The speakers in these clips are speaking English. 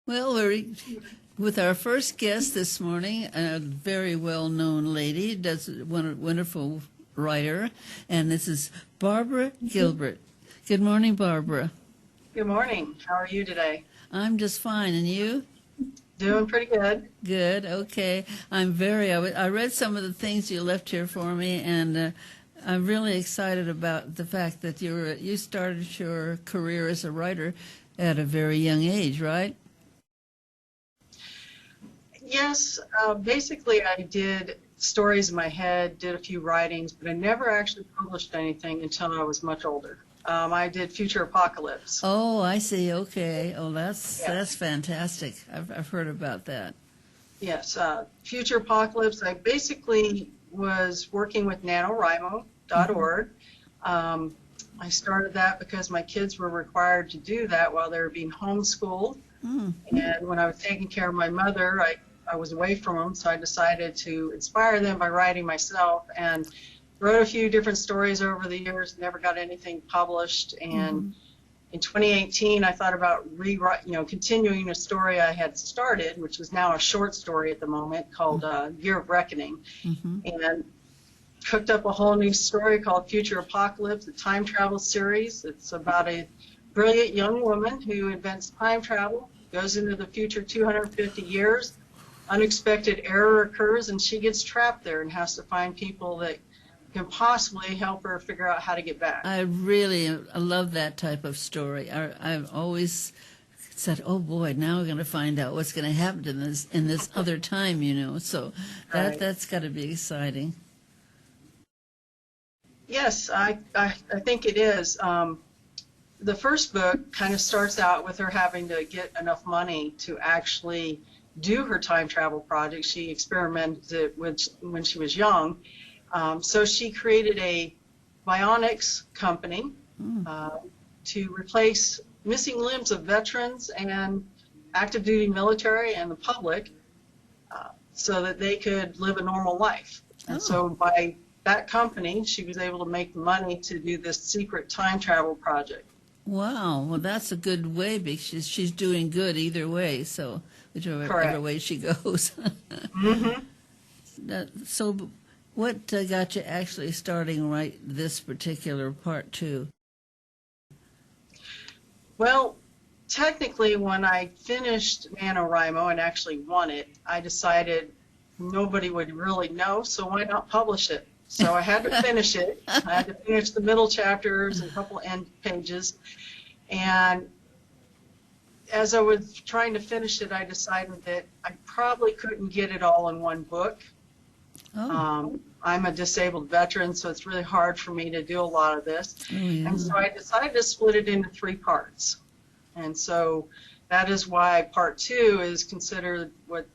Well, we're with our first guest this morning, a very well-known lady, does a wonderful writer, and this is Barbara Gilbert. Good morning, Barbara. Good morning. How are you today? I'm just fine, and you? Doing pretty good. Good, okay. I read some of the things you left here for me, and I'm really excited about the fact that you started your career as a writer at a very young age, right? Yes, basically I did stories in my head, did a few writings, but I never actually published anything until I was much older. I did Future Apocalypse. Oh, I see. Okay. Oh, that's fantastic. I've heard about that. Yes, Future Apocalypse. I basically was working with NaNoWriMo.org. I started that because my kids were required to do that while they were being homeschooled. And when I was taking care of my mother, I was away from them, so I decided to inspire them by writing myself, and wrote a few different stories over the years, never got anything published. And in 2018, I thought about continuing a story I had started, which is now a short story at the moment called Year of Reckoning, and cooked up a whole new story called Future Apocalypse, a time travel series. It's about a brilliant young woman who invents time travel, goes into the future 250 years. Unexpected error occurs, and she gets trapped there and has to find people that can possibly help her figure out how to get back. I love that type of story. I've always said, oh boy, now we're going to find out what's going to happen in this other time, So that's got to be exciting. Yes, I think it is. The first book kind of starts out with her having to get enough money to actually do her time travel project. She experimented with when she was young. So she created a bionics company to replace missing limbs of veterans and active duty military and the public so that they could live a normal life. And so by that company, she was able to make the money to do this secret time travel project. Wow, well that's a good way because she's doing good either way, so whichever way she goes. So what got you actually starting write this particular part two? Well, technically when I finished NaNoWriMo and actually won it, I decided nobody would really know, so why not publish it? So I had to finish it. I had to finish the middle chapters and a couple end pages. And as I was trying to finish it, I decided that I probably couldn't get it all in one book. I'm a disabled veteran, so it's really hard for me to do a lot of this. And so I decided to split it into 3 parts. And so that is why part 2 is considered what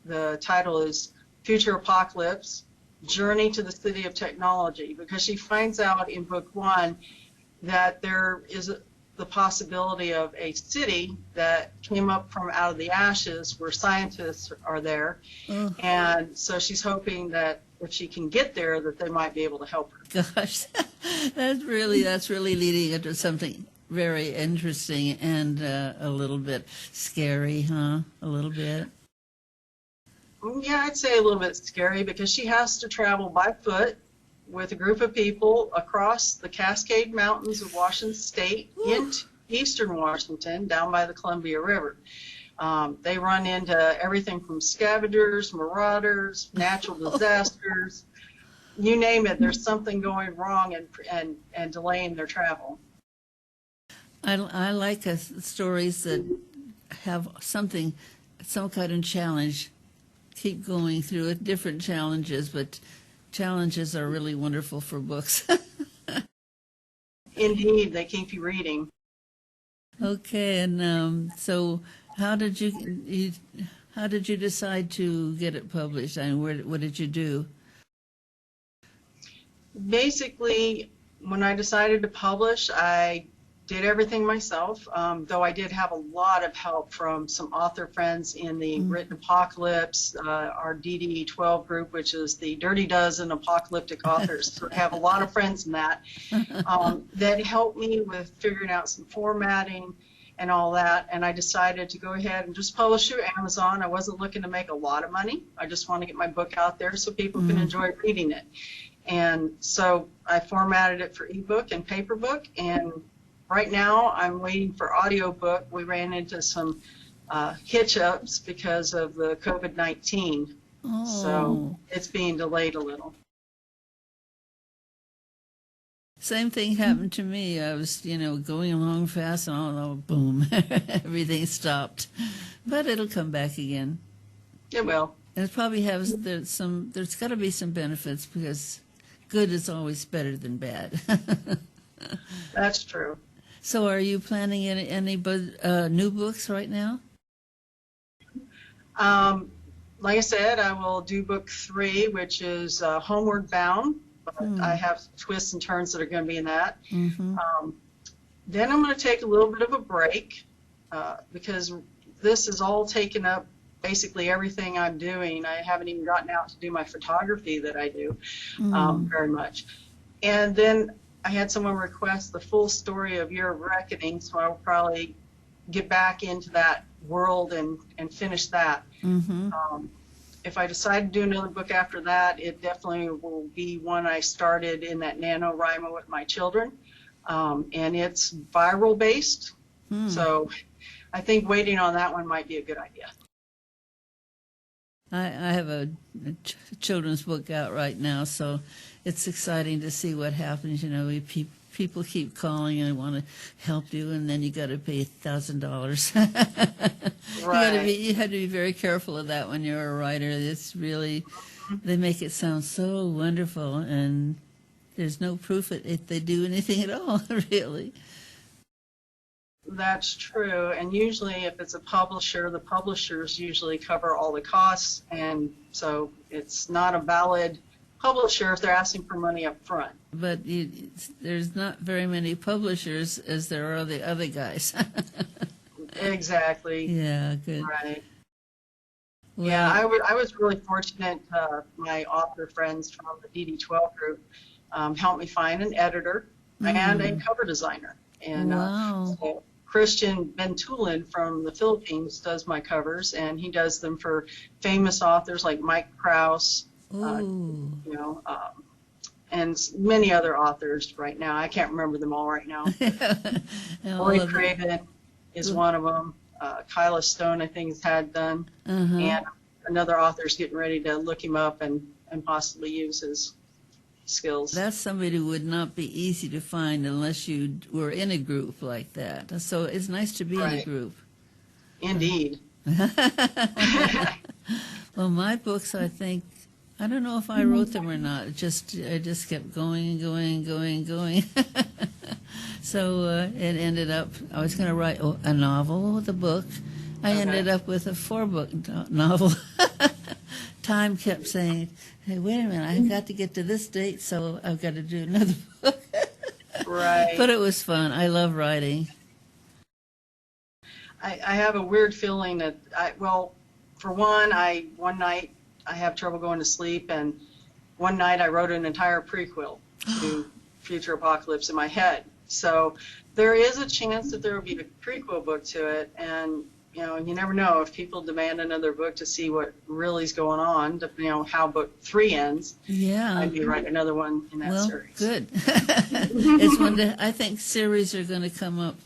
the title is, Future Apocalypse, Journey to the City of Technology, because she finds out in book 1 that there is the possibility of a city that came up from out of the ashes where scientists are there. And so she's hoping that if she can get there, that they might be able to help her. Gosh, that's really leading into something very interesting and a little bit scary, huh? A little bit. Yeah, I'd say a little bit scary because she has to travel by foot with a group of people across the Cascade Mountains of Washington State into eastern Washington down by the Columbia River. They run into everything from scavengers, marauders, natural disasters, you name it. There's something going wrong and delaying their travel. I like stories that have some kind of challenge. Keep going through it, different challenges, but challenges are really wonderful for books. Indeed, they keep you reading. Okay, and so how did you decide to get it published? I mean, what did you do? Basically, when I decided to publish, I did everything myself, though I did have a lot of help from some author friends in the Written Apocalypse, our DDE12 group, which is the Dirty Dozen Apocalyptic Authors. So I have a lot of friends in that that helped me with figuring out some formatting and all that. And I decided to go ahead and just publish through Amazon. I wasn't looking to make a lot of money. I just want to get my book out there so people can enjoy reading it. And so I formatted it for ebook and paper book. And right now I'm waiting for audiobook. We ran into some hitch-ups because of the COVID-19. Oh. So it's being delayed a little. Same thing happened to me. I was, going along fast, and all, boom, everything stopped. But it'll come back again. It will. And it probably there's got to be some benefits, because good is always better than bad. That's true. So are you planning any new books right now? Like I said, I will do book 3, which is Homeward Bound. But I have twists and turns that are going to be in that. Mm-hmm. Then I'm going to take a little bit of a break because this is all taken up basically everything I'm doing. I haven't even gotten out to do my photography that I do very much. And then I had someone request the full story of Year of Reckoning, so I'll probably get back into that world and finish that. Mm-hmm. If I decide to do another book after that, it definitely will be one I started in that NaNoWriMo with my children. And it's viral based. So I think waiting on that one might be a good idea. I have a children's book out right now, so it's exciting to see what happens. People keep calling and want to help you, and then you got to pay $1,000. Right. You had to be very careful of that when you're a writer. It's really, they make it sound so wonderful, and there's no proof if they do anything at all, really. That's true. And usually if it's a publisher, the publishers usually cover all the costs, and so it's not a valid publisher if they're asking for money up front. But there's not very many publishers as there are the other guys. Exactly. Yeah, good. Right. Well, Yeah, I was really fortunate. My author friends from the DD12 group helped me find an editor and a cover designer. And wow. So Christian Bentulin from the Philippines does my covers, and he does them for famous authors like Mike Krause, and many other authors right now. I can't remember them all right now. Lloyd Craven is one of them. Kyla Stone, I think, has had done. And another author's getting ready to look him up and possibly use his skills. That's somebody who would not be easy to find unless you were in a group like that. So it's nice to be in a group. Indeed. Well, my books, I don't know if I wrote them or not. I just kept going and going and going and going. So it ended up, I was going to write a novel with a book. I ended up with a 4-book novel. Time kept saying, hey, wait a minute, I've got to get to this date, so I've got to do another book. Right. But it was fun. I love writing. I have a weird feeling that, for one night I have trouble going to sleep, and one night I wrote an entire prequel to Future Apocalypse in my head. So there is a chance that there will be a prequel book to it, and you never know if people demand another book to see what really is going on, depending on how book 3 ends. Yeah. I'd be writing another one in that series. Good. It's I think series are going to come up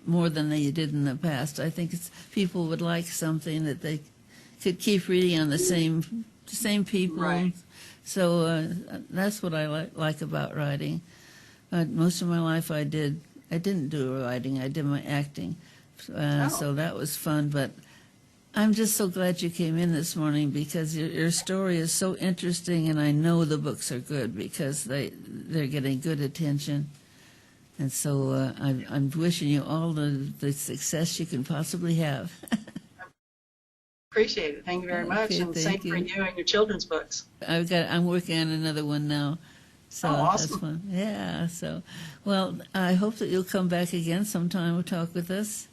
more than they did in the past. I think people would like something that they could keep reading on the same people. Right. So that's what I like about writing. Most of my life I didn't do writing. I did my acting. So that was fun. But I'm just so glad you came in this morning, because your story is so interesting, and I know the books are good because they're getting good attention. And so I'm wishing you all the success you can possibly have. Appreciate it. Thank you very much. And same for you and your children's books. I'm working on another one now. So awesome. That's fun. Yeah. So, well, I hope that you'll come back again sometime and talk with us.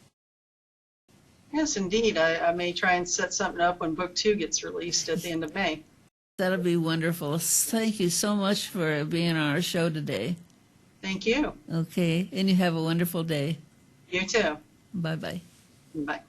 Yes, indeed. I may try and set something up when book 2 gets released at the end of May. That'll be wonderful. Thank you so much for being on our show today. Thank you. Okay. And you have a wonderful day. You too. Bye-bye. Bye.